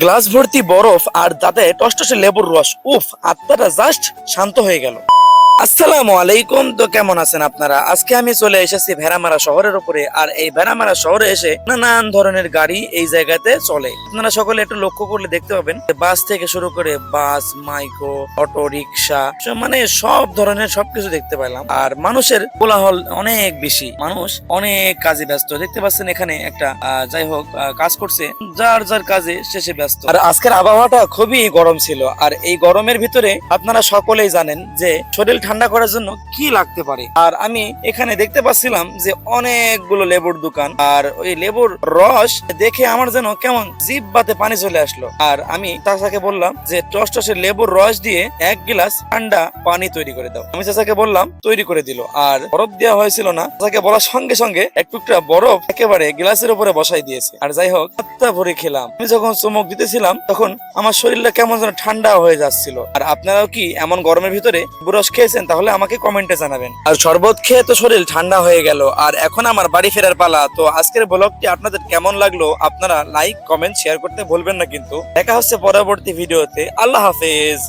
Glass ভর্তি বরফ আর তাতে টসটসে লেবুর রস, উফ, আত্মাটা জাস্ট শান্ত হয়ে গেল। আসসালামু আলাইকুম। তো কেমন আছেন আপনারা? আজকে আমি চলে এসেছি ভেড়ামারা শহরের উপরে। আর এই ভেড়ামারা শহরে এসে নানান ধরনের গাড়ি এই জায়গাতে চলে। আপনারা সকলে একটু লক্ষ্য করলে দেখতে পাবেন বাস থেকে শুরু করে বাস, মাইক্রো, অটো রিক্সা, মানে সব ধরনের সবকিছু দেখতে পেলাম। আর মানুষের কোলাহল অনেক বেশি, মানুষ অনেক কাজে ব্যস্ত। দেখতে পাচ্ছেন এখানে একটা যাই হোক কাজ করছে, যার যার কাজে শেষে ব্যস্ত। আর আজকের আবহাওয়াটা খুবই গরম ছিল। আর এই গরমের ভিতরে আপনারা সকলেই জানেন যে শরীর ঠান্ডা করার জন্য কি লাগতে পারে। আর আমি এখানে দেখতে পাচ্ছিলাম যে অনেকগুলো লেবুর দোকান। আর ওই লেবুর রস দেখে আমার যেন কেমন জিভ বাতে পানি চলে আসলো। আর আমি চাচাকে বললাম যে টসটসে লেবুর রস দিয়ে 1 গ্লাস ঠান্ডা পানি তৈরি করে দাও। আমি চাচাকে বললাম, তৈরি করে দিল। আর বরফ দেওয়া হয়েছিল না, চাচাকে বলার সঙ্গে সঙ্গে এক টুকরা বরফ একেবারে গ্লাসের উপরে বসাই দিয়েছে। আর যাই হোক, হাতটা ভরে খেলাম। আমি যখন চুমুক দিতেছিলাম তখন আমার শরীরটা কেমন যেন ঠান্ডা হয়ে যাচ্ছিল। আর আপনারাও কি এমন গরমের ভিতরে বুরস খেয়েছেন? তাহলে আমাকে কমেন্টে জানাবেন। আর শরবত খেয়ে তো শরীর ঠান্ডা হয়ে গেল। আর এখন আমার বাড়ি ফেরার পালা। তো আজকের ব্লগটি আপনাদের কেমন লাগলো আপনারা লাইক, কমেন্ট, শেয়ার করতে ভুলবেন না কিন্তু। দেখা হচ্ছে পরবর্তী ভিডিওতে। আল্লাহ হাফেজ।